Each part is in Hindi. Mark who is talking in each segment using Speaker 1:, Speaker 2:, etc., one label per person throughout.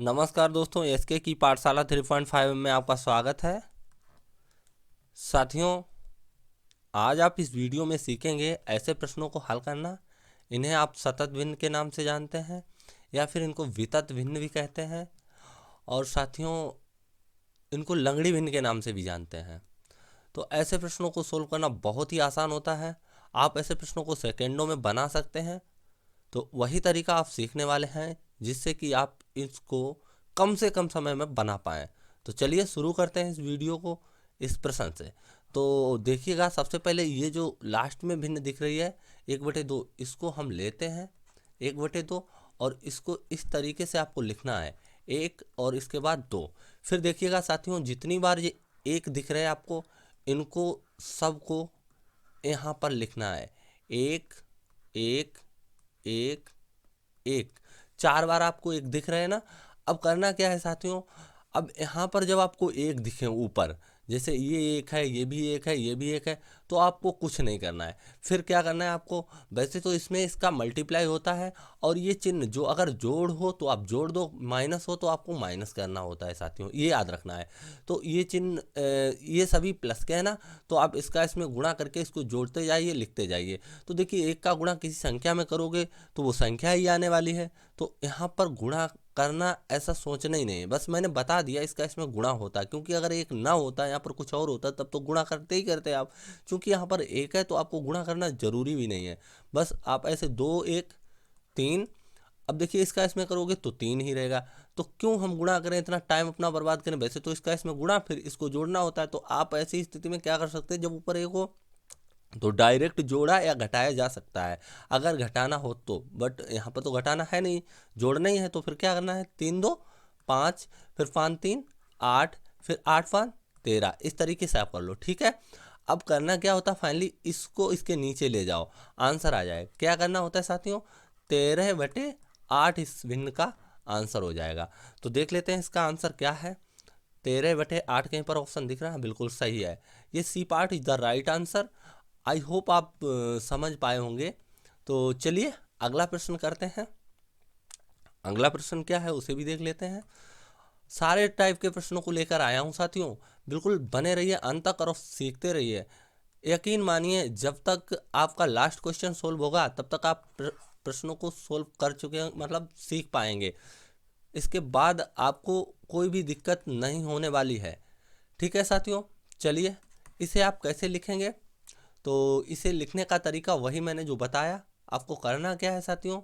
Speaker 1: नमस्कार दोस्तों, एसके की पाठशाला 3.5 में आपका स्वागत है। साथियों, आज आप इस वीडियो में सीखेंगे ऐसे प्रश्नों को हल करना। इन्हें आप सतत भिन्न के नाम से जानते हैं या फिर इनको वितत भिन्न भी कहते हैं, और साथियों इनको लंगड़ी भिन्न के नाम से भी जानते हैं। तो ऐसे प्रश्नों को सोल्व करना बहुत ही आसान होता है। आप ऐसे प्रश्नों को सेकेंडों में बना सकते हैं। तो वही तरीका आप सीखने वाले हैं जिससे कि आप इसको कम से कम समय में बना पाएँ। तो चलिए शुरू करते हैं इस वीडियो को इस प्रश्न से। तो देखिएगा, सबसे पहले ये जो लास्ट में भिन्न दिख रही है 1/2, इसको हम लेते हैं 1/2, और इसको इस तरीके से आपको लिखना है 1 और इसके बाद 2। फिर देखिएगा साथियों, जितनी बार ये 1 दिख रहे हैं आपको, इनको सबको यहाँ पर लिखना है 1 1 1 1। 4 बार आपको 1 दिख रहे हैं ना। अब करना क्या है साथियों, अब यहाँ पर जब आपको 1 दिखे ऊपर, जैसे ये 1 है, ये भी 1 है, ये भी 1 है, तो आपको कुछ नहीं करना है। फिर क्या करना है आपको, वैसे तो इसमें इसका मल्टीप्लाई होता है, और ये चिन्ह जो अगर जोड़ हो तो आप जोड़ दो, माइनस हो तो आपको माइनस करना होता है साथियों, ये याद रखना है। तो ये चिन्ह ये सभी प्लस के है ना, तो आप इसका इसमें गुणा करके इसको जोड़ते जाइए, लिखते जाइए। तो देखिए, 1 का गुणा किसी संख्या में करोगे तो वो संख्या ही आने वाली है। तो यहाँ पर गुणा करना ऐसा सोचना ही नहीं है, बस मैंने बता दिया इसका इसमें गुणा होता है, क्योंकि अगर 1 ना होता, यहाँ पर कुछ और होता, तब तो गुणा करते ही करते आप। क्योंकि यहाँ पर 1 है तो आपको गुणा करना जरूरी भी नहीं है, बस आप ऐसे 2 1 3। अब देखिए, इसका इसमें करोगे तो 3 ही रहेगा। तो क्यों हम गुणा करें, इतना टाइम अपना बर्बाद करें। वैसे तो इसका इसमें गुणा फिर इसको जोड़ना होता है। तो आप ऐसी स्थिति में क्या कर सकते हैं, जब ऊपर 1 हो तो डायरेक्ट जोड़ा या घटाया जा सकता है, अगर घटाना हो तो। बट यहाँ पर तो घटाना है नहीं, जोड़ना ही है। तो फिर क्या करना है, 3 2 5, फिर 5 3 8, फिर 8 5 13। इस तरीके से आप कर लो, ठीक है। अब करना क्या होता है, फाइनली इसको इसके नीचे ले जाओ, आंसर आ जाए। क्या करना होता है साथियों, 13/8 इस भिन्न का आंसर हो जाएगा। तो देख लेते हैं इसका आंसर क्या है। 13/8 कहीं पर ऑप्शन दिख रहा है, बिल्कुल सही है। ये C part is the right answer. I hope आप समझ पाए होंगे। तो चलिए अगला प्रश्न करते हैं। अगला प्रश्न क्या है उसे भी देख लेते हैं। सारे टाइप के प्रश्नों को लेकर आया हूँ साथियों, बिल्कुल बने रहिए अंत तक और सीखते रहिए। यकीन मानिए, जब तक आपका लास्ट क्वेश्चन सोल्व होगा तब तक आप प्रश्नों को सोल्व कर चुके हैं, मतलब सीख पाएंगे। इसके बाद आपको कोई भी दिक्कत नहीं होने वाली है, ठीक है साथियों। चलिए, इसे आप कैसे लिखेंगे, तो इसे लिखने का तरीका वही मैंने जो बताया। आपको करना क्या है साथियों,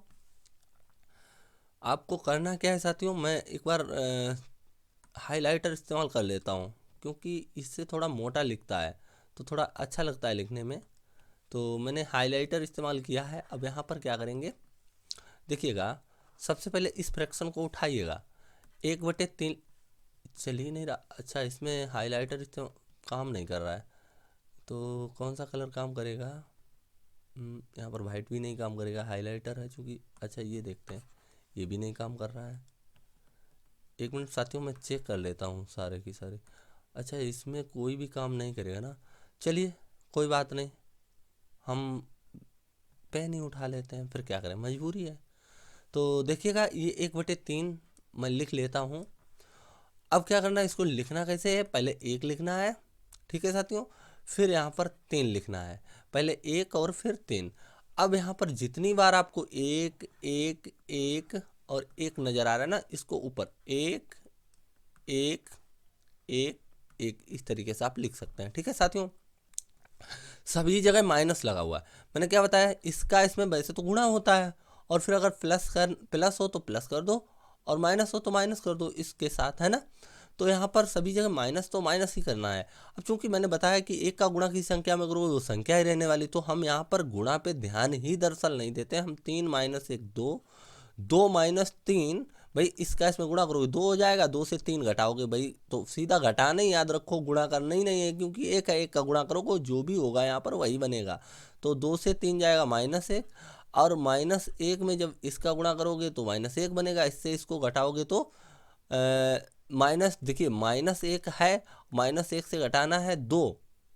Speaker 1: आपको करना क्या है साथियों, मैं एक बार हाइलाइटर इस्तेमाल कर लेता हूँ, क्योंकि इससे थोड़ा मोटा लिखता है तो थोड़ा अच्छा लगता है लिखने में। तो मैंने हाइलाइटर इस्तेमाल किया है। अब यहाँ पर क्या करेंगे, देखिएगा, सबसे पहले इस फ्रैक्शन को उठाइएगा 1/3। चल ही नहीं रहा, अच्छा इसमें हाइलाइटर इस्तेमाल काम नहीं कर रहा है, तो कौन सा कलर काम करेगा। यहाँ पर वाइट भी नहीं काम करेगा, हाइलाइटर है चूँकि। अच्छा ये देखते हैं, ये भी नहीं काम कर रहा है। एक मिनट साथियों, मैं चेक कर लेता हूँ सारे की सारे। अच्छा, इसमें कोई भी काम नहीं करेगा ना। चलिए कोई बात नहीं, हम पेन ही उठा लेते हैं, फिर क्या करें, मजबूरी है। तो देखिएगा, ये 1/3 मैं लिख लेता हूँ। अब क्या करना है, इसको लिखना कैसे है, पहले 1 लिखना है, ठीक है साथियों। फिर यहाँ पर 3 लिखना है, पहले 1 और फिर 3। अब यहाँ पर जितनी बार आपको 1 1 1 और 1 नज़र आ रहा है ना, इसको ऊपर 1 1 1 1 इस तरीके से आप लिख सकते हैं, ठीक है साथियों। सभी जगह माइनस लगा हुआ है, मैंने क्या बताया, इसका इसमें वैसे तो गुणा होता है, और फिर अगर प्लस हो तो प्लस कर दो, और माइनस हो तो माइनस कर दो इसके साथ, है ना। तो यहाँ पर सभी जगह माइनस तो माइनस ही करना है। अब चूंकि मैंने बताया कि 1 का गुणा की संख्या में करोगे वो संख्या ही रहने वाली, तो हम यहाँ पर गुणा पे ध्यान ही दरअसल नहीं देते। हम 3 - 1 2, 2 - 3, भाई इसका इसमें गुणा करोगे 2 हो जाएगा, 2 से 3 घटाओगे भाई तो सीधा घटाना ही याद रखो, गुणा करना ही नहीं है, क्योंकि 1 है, 1 का गुणा करोगे जो भी होगा यहाँ पर वही बनेगा। तो 2 से 3 जाएगा -1, और -1 में जब इसका गुणा करोगे तो -1 बनेगा, इससे इसको घटाओगे तो माइनस, देखिए -1 है, -1 से घटाना है 2,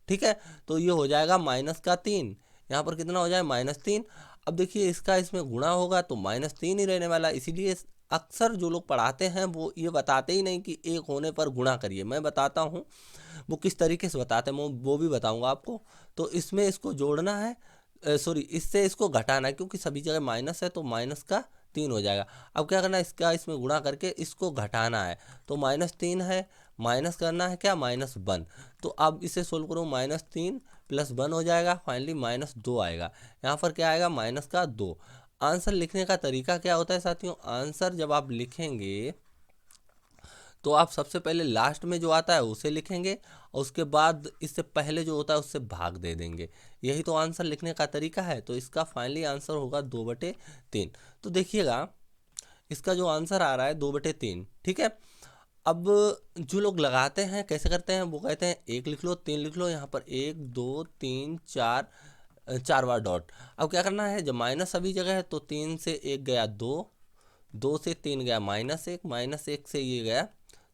Speaker 1: ठीक है। तो ये हो जाएगा -3, यहाँ पर कितना हो जाए -3। अब देखिए, इसका इसमें गुणा होगा तो -3 ही रहने वाला, इसीलिए अक्सर जो लोग पढ़ाते हैं वो ये बताते ही नहीं कि एक होने पर गुणा करिए। मैं बताता हूँ वो किस तरीके से बताते हैं, वो भी बताऊँगा आपको। तो इसमें इसको जोड़ना है, सॉरी इससे इसको घटाना है, क्योंकि सभी जगह माइनस है तो माइनस का 3 हो जाएगा। अब क्या करना है, इसका इसमें गुणा करके इसको घटाना है। तो -3 है, माइनस करना है क्या, -1। तो अब इसे सोल्व करो, -3 + 1 हो जाएगा, फाइनली -2 आएगा। यहाँ पर क्या आएगा, माइनस का 2। आंसर लिखने का तरीका क्या होता है साथियों, आंसर जब आप लिखेंगे तो आप सबसे पहले लास्ट में जो आता है उसे लिखेंगे, और उसके बाद इससे पहले जो होता है उससे भाग दे देंगे। यही तो आंसर लिखने का तरीका है। तो इसका फाइनली आंसर होगा 2/3। तो देखिएगा इसका जो आंसर आ रहा है 2/3, ठीक है। अब जो लोग लगाते हैं कैसे करते हैं, वो कहते हैं 1 लिख लो, 3 लिख लो, यहाँ पर 1 2 3 4, 4 बार डॉट। अब क्या करना है, जब माइनस सभी जगह है तो 3 से 1 गया 2, 2 से 3 गया -1, -1 से ये गया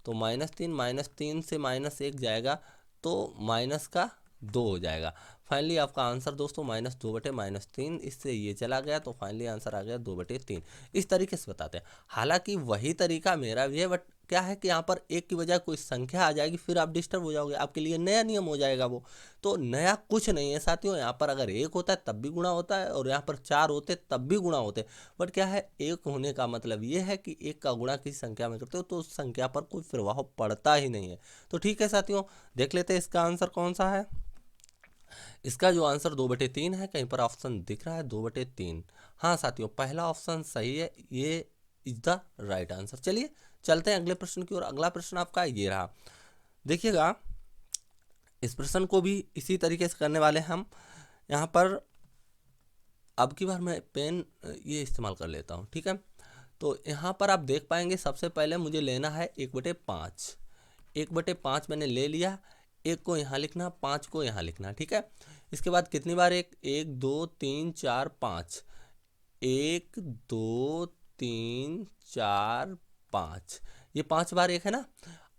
Speaker 1: तो -3, -3 से -1 जाएगा तो माइनस का 2 हो जाएगा। फाइनली आपका आंसर दोस्तों -2/-3, इससे ये चला गया तो फाइनली आंसर आ गया 2/3। इस तरीके से बताते हैं। हालांकि वही तरीका मेरा भी है, बट क्या है कि यहाँ पर एक की बजाय कोई संख्या आ जाएगी, फिर आप डिस्टर्ब हो जाओगे, आपके लिए नया नियम हो जाएगा वो। तो नया कुछ नहीं है साथियों, यहाँ पर अगर 1 होता है तब भी गुणा होता है, और यहाँ पर 4 होते तब भी गुणा होते। बट क्या है, 1 होने का मतलब ये है कि 1 का गुणा किसी संख्या में करते हो तो उस संख्या पर कोई प्रभाव पड़ता ही नहीं है। तो ठीक है साथियों, देख लेते हैं इसका आंसर कौन सा है। इसका जो आंसर 2/3 है, कहीं पर ऑप्शन दिख रहा है 2/3। हाँ साथियों, पहला ऑप्शन सही है, ये इज द राइट आंसर। चलिए चलते हैं अगले प्रश्न की ओर। अगला प्रश्न आपका ये रहा, देखिएगा इस प्रश्न को भी इसी तरीके से करने वाले हम। यहाँ पर अब की बार मैं पेन ये इस्तेमाल कर लेता हूँ, ठीक है। तो यहाँ पर आप देख पाएंगे सबसे पहले मुझे लेना है 1/5। 1/5 मैंने ले लिया, 1 को यहाँ लिखना, 5 को यहाँ लिखना, ठीक है। इसके बाद कितनी बार 1, 1 2 3 4 5, 1 2 3 4 5, ये 5 बार 1 है ना।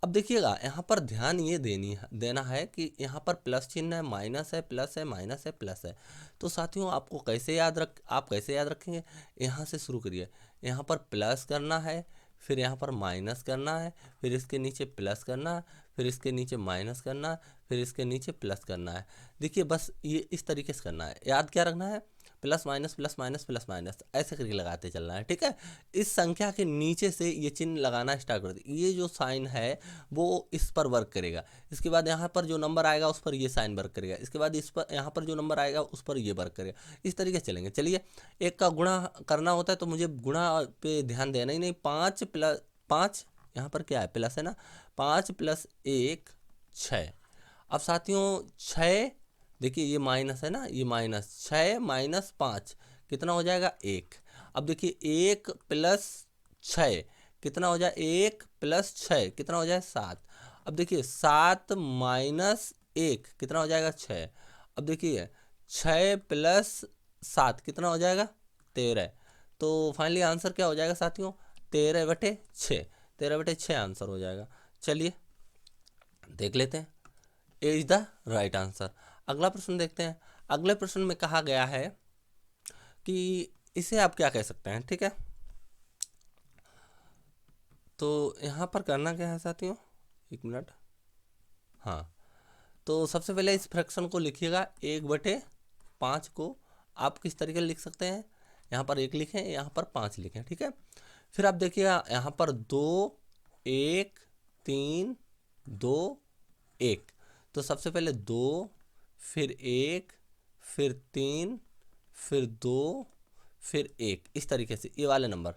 Speaker 1: अब देखिएगा यहाँ पर ध्यान ये देना है कि यहाँ पर प्लस चिन्ह है, माइनस है, प्लस है, माइनस है, प्लस है। तो साथियों आप कैसे याद रखेंगे, यहाँ से शुरू करिए। यहाँ पर प्लस करना है, फिर यहाँ पर माइनस करना है, फिर इसके नीचे प्लस करना है, फिर इसके नीचे माइनस करना है, फिर इसके नीचे प्लस करना है। देखिए बस ये इस तरीके से करना है। याद क्या रखना है, plus minus plus minus plus minus ऐसे करके लगाते चलना है, ठीक है। इस संख्या के नीचे से ये चिन्ह लगाना स्टार्ट कर दिए, ये जो साइन है वो इस पर वर्क करेगा। इसके बाद यहाँ पर जो नंबर आएगा उस पर ये साइन वर्क करेगा। इसके बाद इस पर यहाँ पर जो नंबर आएगा उस पर ये वर्क करेगा। इस तरीके से चलेंगे। चलिए, 1 का गुणा करना होता है तो मुझे गुणा पे ध्यान देना ही नहीं। 5 + 5, यहाँ पर क्या है, प्लस है ना, 5 + 1 6। अब साथियों 6, देखिए ये माइनस है ना, ये माइनस 6 - 5 कितना हो जाएगा, 1। अब देखिए 1 + 6 कितना हो जाए, 1 + 6 कितना हो जाए, 7। अब देखिए 7 - 1 कितना हो जाएगा, 6। अब देखिए 6 + 7 कितना हो जाएगा, 13। तो फाइनली आंसर क्या हो जाएगा साथियों, 13/6। 13/6 आंसर हो जाएगा। चलिए देख लेते हैं, ए इज द राइट आंसर। अगला प्रश्न देखते हैं। अगले प्रश्न में कहा गया है कि इसे आप क्या कह सकते हैं, ठीक है। तो यहाँ पर करना क्या है साथियों, 1 मिनट। हाँ, तो सबसे पहले इस फ्रैक्शन को लिखिएगा। 1/5 को आप किस तरीके से लिख सकते हैं, यहाँ पर 1 लिखें, यहाँ पर 5 लिखें, ठीक है। फिर आप देखिएगा यहाँ पर 2 1 3 2 1। तो सबसे पहले 2, फिर 1, फिर 3, फिर 2, फिर 1, इस तरीके से ये वाले नंबर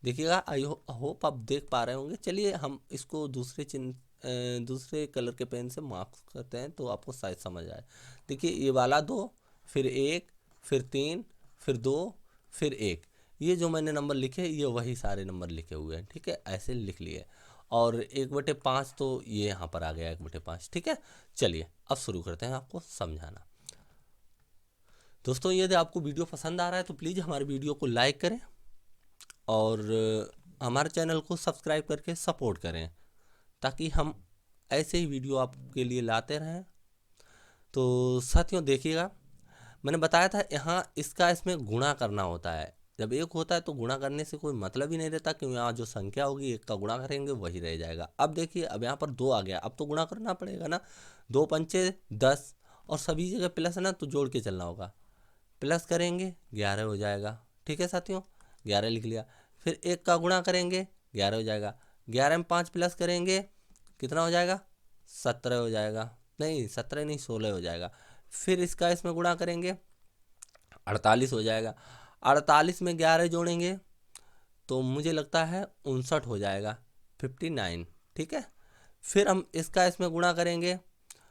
Speaker 1: देखिएगा। आई होप आप देख पा रहे होंगे। चलिए हम इसको दूसरे कलर के पेन से मार्क करते हैं तो आपको शायद समझ आए। देखिए ये वाला 2, फिर 1, फिर 3, फिर 2, फिर 1, ये जो मैंने नंबर लिखे ये वही सारे नंबर लिखे हुए हैं, ठीक है, ऐसे लिख लिए। और 1/5 तो ये यहाँ पर आ गया 1/5, ठीक है। चलिए अब शुरू करते हैं आपको समझाना। दोस्तों यदि आपको वीडियो पसंद आ रहा है तो प्लीज़ हमारे वीडियो को लाइक करें और हमारे चैनल को सब्सक्राइब करके सपोर्ट करें, ताकि हम ऐसे ही वीडियो आपके लिए लाते रहें। तो साथियों देखिएगा, मैंने बताया था यहाँ इसमें गुणा करना होता है। जब एक होता है तो गुणा करने से कोई मतलब ही नहीं रहता, क्योंकि यहाँ जो संख्या होगी एक का गुणा करेंगे वही रह जाएगा। अब देखिए, अब यहाँ पर 2 आ गया, अब तो गुणा करना पड़ेगा ना। 2 पंचे 10, और सभी जगह प्लस है ना, तो जोड़ के चलना होगा। प्लस करेंगे 11 हो जाएगा। ठीक है साथियों, 11 लिख लिया। फिर एक का गुणा करेंगे 11 हो जाएगा। 11 में 5 प्लस करेंगे कितना हो जाएगा? 17 हो जाएगा। नहीं 17 नहीं, 16 हो जाएगा। फिर इसका इसमें गुणा करेंगे 48 हो जाएगा। 48 में 11 जोड़ेंगे तो मुझे लगता है 59 हो जाएगा, 59। ठीक है, फिर हम इसका इसमें गुणा करेंगे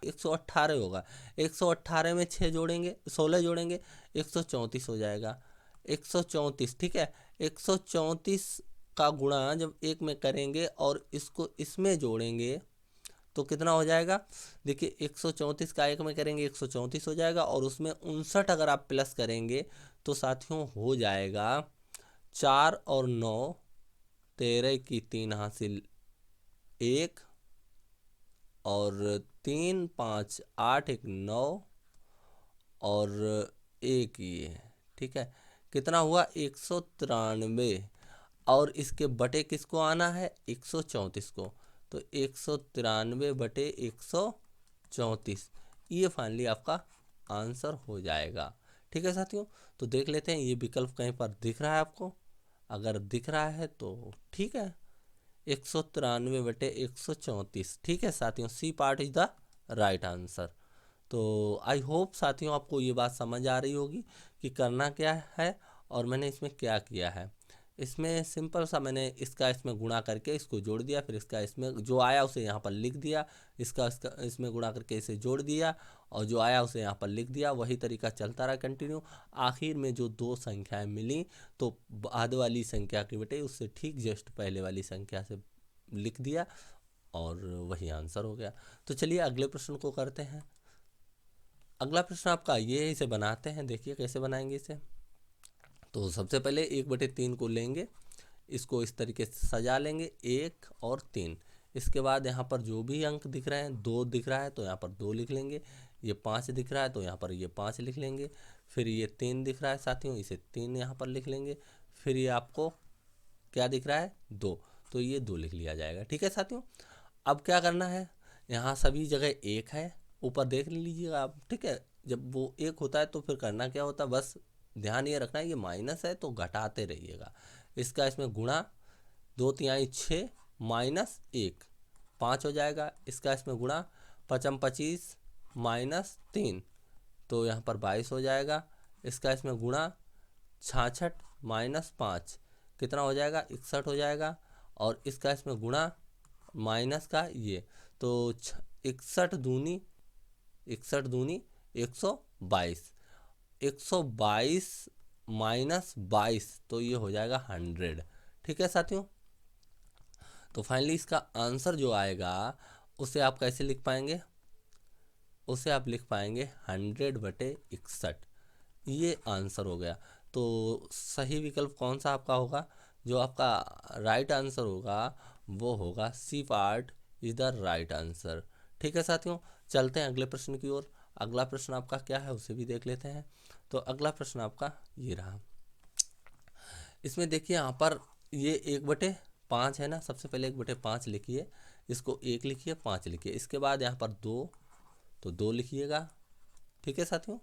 Speaker 1: 118 होगा। 118 में 6 जोड़ेंगे, 16 जोड़ेंगे 134 हो जाएगा। 134, ठीक है। 134 का गुणा जब एक में करेंगे और इसको इसमें जोड़ेंगे तो कितना हो जाएगा? देखिए 134 का एक में करेंगे 134 हो जाएगा, और उसमें 59 अगर आप प्लस करेंगे तो साथियों हो जाएगा 4 और 9, 13 की 3 हासिल 1, और 3 5 8 1 9, और 1 ये। ठीक है, कितना हुआ? 193। और इसके बटे किसको आना है? 134 को। तो 193 बटे 134, ये फाइनली आपका आंसर हो जाएगा। ठीक है साथियों, तो देख लेते हैं ये विकल्प कहीं पर दिख रहा है आपको। अगर दिख रहा है तो ठीक है, 193 बटे 134। ठीक है साथियों, C part is the right answer. तो आई होप साथियों आपको ये बात समझ आ रही होगी कि करना क्या है और मैंने इसमें क्या किया है। इसमें सिंपल सा मैंने इसका इसमें गुणा करके इसको जोड़ दिया, फिर इसका इसमें जो आया उसे यहाँ पर लिख दिया, इसका इसमें गुणा करके इसे जोड़ दिया, और जो आया उसे यहाँ पर लिख दिया। वही तरीका चलता रहा कंटिन्यू। आखिर में जो 2 संख्याएं मिली तो बाद वाली संख्या के बटे उससे ठीक जस्ट पहले वाली संख्या से लिख दिया, और वही आंसर हो गया। तो चलिए अगले प्रश्न को करते हैं। अगला प्रश्न आपका ये है, इसे बनाते हैं। देखिए कैसे बनाएंगे इसे। तो सबसे पहले 1/3 को लेंगे, इसको इस तरीके से सजा लेंगे, 1 और 3। इसके बाद यहाँ पर जो भी अंक दिख रहे हैं, 2 दिख रहा है तो यहाँ पर 2 लिख लेंगे। ये 5 दिख रहा है तो यहाँ पर ये 5 लिख लेंगे। फिर ये 3 दिख रहा है साथियों, इसे 3 यहाँ पर लिख लेंगे। फिर ये आपको क्या दिख रहा है? 2, तो ये 2 लिख लिया जाएगा। ठीक है साथियों, अब क्या करना है, यहाँ सभी जगह 1 है, ऊपर देख लीजिएगा आप। ठीक है, जब वो 1 होता है तो फिर करना क्या होता है, बस ध्यान ये रखना है, ये माइनस है तो घटाते रहिएगा। इसका इसमें गुणा 2 तिहाई 6 माइनस 1, 5 हो जाएगा। इसका इसमें गुणा 5 25 माइनस 3, तो यहाँ पर 22 हो जाएगा। इसका इसमें गुणा 66 माइनस 5, कितना हो जाएगा? 61 हो जाएगा। और इसका इसमें गुणा माइनस का ये, तो 61 दूनी 122, 122 माइनस 22, तो ये हो जाएगा 100। ठीक है साथियों, तो फाइनली इसका आंसर जो आएगा उसे आप कैसे लिख पाएंगे? उसे आप लिख पाएंगे 100/61, ये आंसर हो गया। तो सही विकल्प कौन सा आपका होगा? जो आपका राइट आंसर होगा वो होगा C part is the right answer. ठीक है साथियों, चलते हैं अगले प्रश्न की ओर। अगला प्रश्न आपका क्या है उसे भी देख लेते हैं। तो अगला प्रश्न आपका ये रहा। इसमें देखिए यहाँ पर ये 1/5 है ना। सबसे पहले 1/5 लिखिए, इसको 1 लिखिए, 5 लिखिए। इसके बाद यहाँ पर 2, तो 2 लिखिएगा। ठीक है साथियों,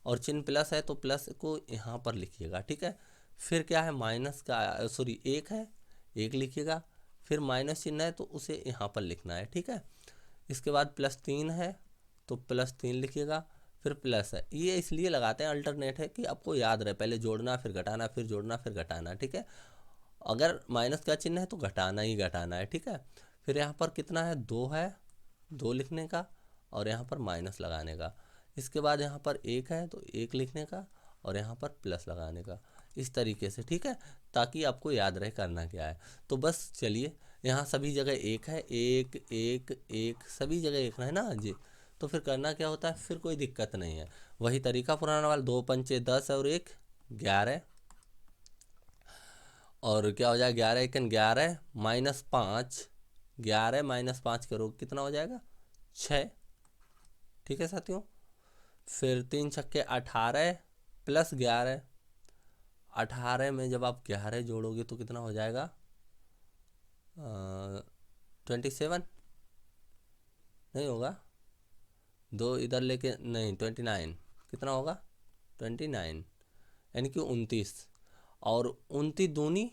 Speaker 1: और चिन्ह प्लस है तो प्लस को यहाँ पर लिखिएगा। ठीक है, फिर क्या है, माइनस का सॉरी 1 है, 1 लिखिएगा। फिर माइनस चिन्ह है तो उसे यहाँ पर लिखना है। ठीक है, इसके बाद +3 है तो +3 लिखिएगा। फिर प्लस है, ये इसलिए लगाते हैं अल्टरनेट है कि आपको याद रहे, पहले जोड़ना फिर घटाना, फिर जोड़ना फिर घटाना। ठीक है, अगर माइनस का चिन्ह है तो घटाना ही घटाना है। ठीक है, फिर यहाँ पर कितना है, 2 है, 2 लिखने का, और यहाँ पर माइनस लगाने का। इसके बाद यहाँ पर 1 है तो 1 लिखने का, और यहाँ पर प्लस लगाने का, इस तरीके से। ठीक है, ताकि आपको याद रहे करना क्या है। तो बस चलिए, यहाँ सभी जगह 1 है, 1 1 1, सभी जगह 1 है ना जी। तो फिर करना क्या होता है, फिर कोई दिक्कत नहीं है, वही तरीका पुराना वाला, 2 पंचे 10 और 1 11, और क्या हो जाएगा, 11 1 11 माइनस 5, 11 माइनस 5 करो कितना हो जाएगा, 6। ठीक है साथियों, फिर 3 छक्के 18 +11, 18 में जब आप 11 जोड़ोगे तो कितना हो जाएगा? 27 नहीं होगा, दो इधर लेके नहीं, 29 कितना होगा? 29 यानी कि 29, और 29 दूनी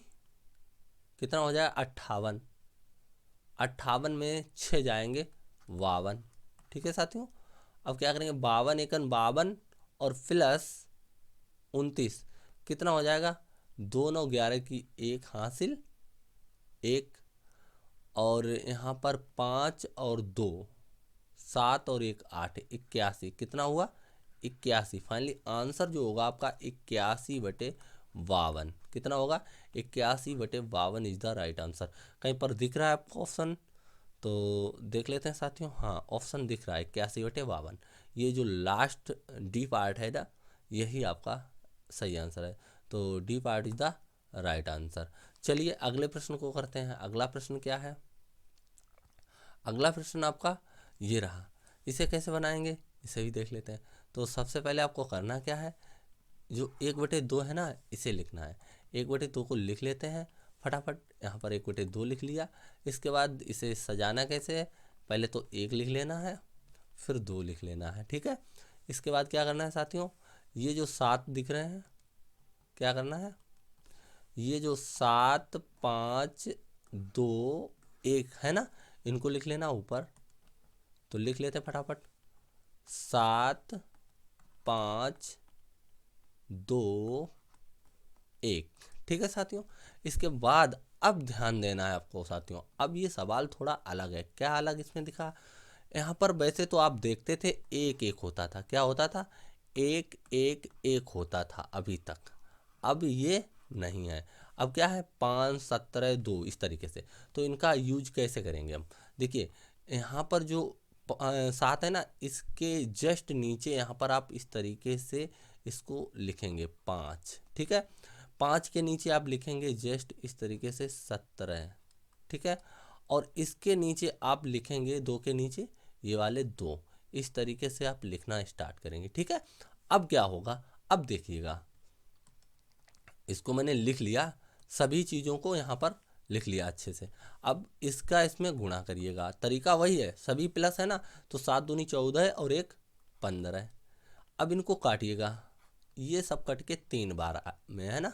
Speaker 1: कितना हो जाएगा? 58। 58 में 6 जाएंगे, 52। ठीक है साथियों, अब क्या करेंगे? 52 एकन 52 और प्लस 29 कितना हो जाएगा? 2 9 11 की एक हासिल, एक, और यहाँ पर 5 और 2 7 और 1 8, 81 कितना हुआ? 81। फाइनली आंसर जो होगा आपका 81/52 कितना होगा? 81/52 इज द राइट आंसर। कहीं पर दिख रहा है आपको ऑप्शन? तो देख लेते हैं साथियों। हाँ, ऑप्शन दिख रहा है 81/52। ये जो लास्ट डी पार्ट है ना, यही आपका सही आंसर है। तो D part is the right answer. चलिए अगले प्रश्न को करते हैं। अगला प्रश्न क्या है? अगला प्रश्न आपका ये रहा। इसे कैसे बनाएंगे इसे भी देख लेते हैं। तो सबसे पहले आपको करना क्या है? जो 1/2 है ना, इसे लिखना है। 1/2 को लिख लेते हैं फटाफट। यहाँ पर 1/2 लिख लिया। इसके बाद इसे सजाना कैसे है? पहले तो 1 लिख लेना है, फिर 2 लिख लेना है। ठीक है, इसके बाद क्या करना है साथियों? ये जो 7 दिख रहे हैं, क्या करना है? ये जो 7 5 2 1 है ना, इनको लिख लेना ऊपर। तो लिख लेते हैं फटाफट, 7 5 2 1। ठीक है साथियों, इसके बाद अब ध्यान देना है आपको साथियों। अब ये सवाल थोड़ा अलग है। क्या अलग इसमें दिखा? यहाँ पर वैसे तो आप देखते थे 1 1 होता था। क्या होता था? 1 1 1 होता था अभी तक। अब ये नहीं है। अब क्या है? 5 17 2 इस तरीके से। तो इनका यूज कैसे करेंगे हम? देखिए, यहाँ पर जो 7 है ना, इसके जस्ट नीचे यहाँ पर आप इस तरीके से इसको लिखेंगे 5। ठीक है, 5 के नीचे आप लिखेंगे जस्ट इस तरीके से 17। ठीक है, और इसके नीचे आप लिखेंगे 2 के नीचे ये वाले 2। इस तरीके से आप लिखना स्टार्ट करेंगे। ठीक है, अब क्या होगा? अब देखिएगा, इसको मैंने लिख लिया, सभी चीज़ों को यहाँ पर लिख लिया अच्छे से। अब इसका इसमें गुणा करिएगा। तरीका वही है, सभी प्लस है ना, तो 7 दूनी 14 और 1 15। अब इनको काटिएगा, ये सब कट के 3 बार में है ना,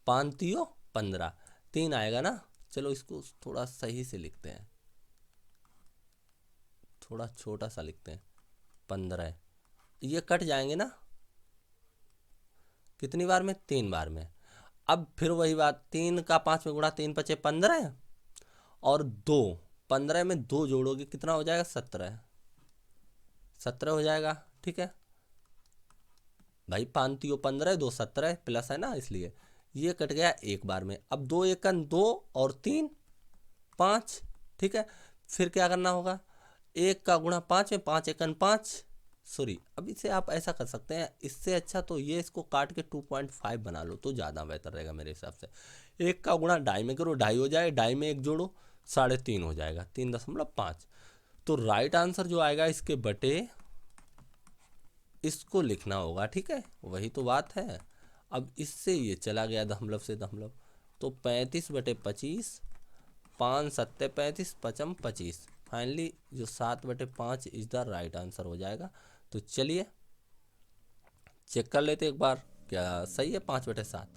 Speaker 1: 5 3 15, 3 आएगा ना। चलो इसको थोड़ा सही से लिखते हैं, थोड़ा छोटा सा लिखते हैं, 15। ये कट जाएंगे ना, कितनी बार में? 3 बार में। अब फिर वही बात, 3 का 5 में गुणा, 3 5 15 और 2, 15 में 2 जोड़ोगे कितना हो जाएगा? 17। 17 हो जाएगा। ठीक है भाई, 5 3 15 2 17 प्लस है ना, इसलिए ये कट गया एक बार में। अब 2 एकन 2 और 3 5। ठीक है, फिर क्या करना होगा? 1 का गुणा 5 में, 5 एकन 5, सॉरी। अब इसे आप ऐसा कर सकते हैं, इससे अच्छा तो ये इसको काट के 2.5 बना लो तो ज़्यादा बेहतर रहेगा मेरे हिसाब से। 1 का गुणा 2.5 में करो, 2.5 हो जाए, 2.5 में 1 जोड़ो, 3.5 हो जाएगा, 3.5। तो राइट आंसर जो आएगा इसके बटे इसको लिखना होगा। ठीक है, वही तो बात है। अब इससे ये चला गया दशमलव से दशमलव, तो 35/25, 5 7 35, 5 25। फाइनली जो 7/5 इज द राइट आंसर हो जाएगा। तो चलिए चेक कर लेते एक बार, क्या सही है 5/7?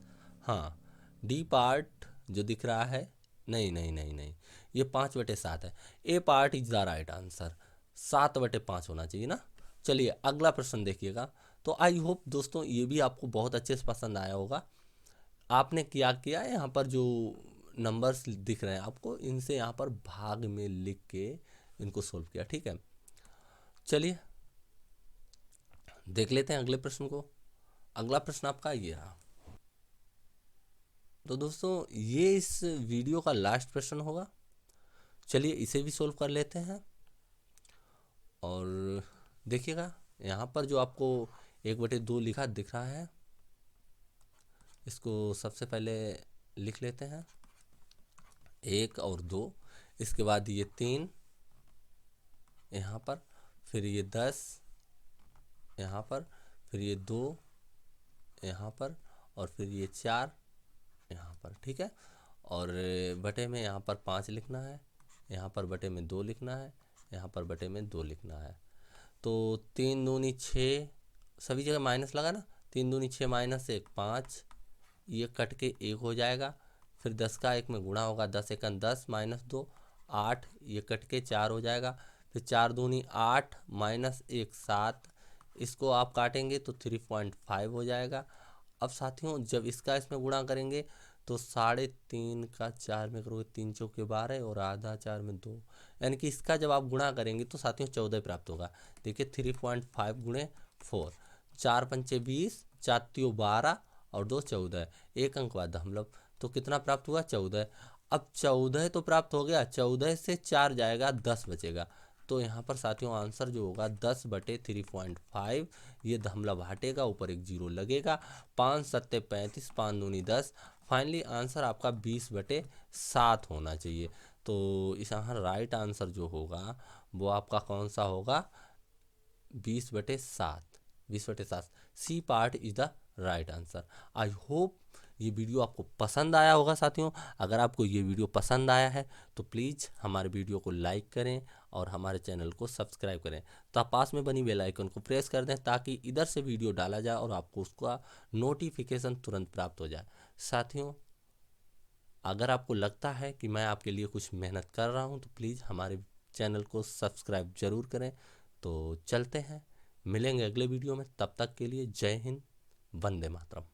Speaker 1: हाँ, डी पार्ट जो दिख रहा है, नहीं नहीं नहीं नहीं, ये 5/7 है। A part is the right answer, 7/5 होना चाहिए ना। चलिए अगला प्रश्न देखिएगा। तो आई होप दोस्तों ये भी आपको बहुत अच्छे से पसंद आया होगा। आपने क्या किया है, यहाँ पर जो नंबर्स दिख रहे हैं आपको, इनसे यहाँ पर भाग में लिख के इनको सोल्व किया। ठीक है, चलिए देख लेते हैं अगले प्रश्न को। अगला प्रश्न आपका ये रहा। तो दोस्तों ये इस वीडियो का लास्ट प्रश्न होगा। चलिए इसे भी सोल्व कर लेते हैं। और देखिएगा, यहाँ पर जो आपको 1/2 लिखा दिख रहा है, इसको सबसे पहले लिख लेते हैं, 1 और 2। इसके बाद ये 3 यहाँ पर, फिर ये 10 यहाँ पर, फिर ये 2 यहाँ पर, और फिर ये 4 यहाँ पर, ठीक है। और बटे में यहाँ पर 5 लिखना है, यहाँ पर बटे में 2 लिखना है, यहाँ पर बटे में 2 लिखना है। तो 3 दूनी 6, सभी जगह माइनस लगा ना, 3 दूनी 6 माइनस 1 5, ये कट के 1 हो जाएगा। फिर 10 का 1 में गुणा होगा, 10 एकन 10 माइनस 2 8, ये कट के 4 हो जाएगा। फिर 4 दूनी 8 माइनस 1 7, इसको आप काटेंगे तो 3.5 हो जाएगा। अब साथियों जब इसका इसमें गुणा करेंगे तो 3.5 का 4 में करोगे 3 चौके 12 और आधा 4 में 2, यानी कि इसका जब आप गुणा करेंगे तो साथियों 14 प्राप्त होगा। देखिए 3.5 गुणे 4, 4 पंचे 20, 4 त्यों 12 और 2 14, एक अंक बाद दशमलव, तो कितना प्राप्त हुआ 14। अब 14 तो प्राप्त हो गया, 14 से 4 जाएगा 10 बचेगा। तो यहाँ पर साथियों आंसर जो होगा 10 बटे 3.5, ये दशमलव हटेगा, ऊपर एक जीरो लगेगा। 5 सत्ते 35, 5 दूनी 10, फाइनली आंसर आपका 20 बटे 7 होना चाहिए। तो इस यहाँ राइट आंसर जो होगा वो आपका कौन सा होगा, 20 बटे 7, 20 बटे 7, C part is the right answer. I hope ये वीडियो आपको पसंद आया होगा साथियों। अगर आपको ये वीडियो पसंद आया है तो प्लीज़ हमारे वीडियो को लाइक करें और हमारे चैनल को सब्सक्राइब करें। तो आप पास में बनी बेल आइकन को प्रेस कर दें ताकि इधर से वीडियो डाला जाए और आपको उसका नोटिफिकेशन तुरंत प्राप्त हो जाए। साथियों अगर आपको लगता है कि मैं आपके लिए कुछ मेहनत कर रहा हूँ तो प्लीज़ हमारे चैनल को सब्सक्राइब ज़रूर करें। तो चलते हैं, मिलेंगे अगले वीडियो में, तब तक के लिए जय हिंद, वंदे मातरम।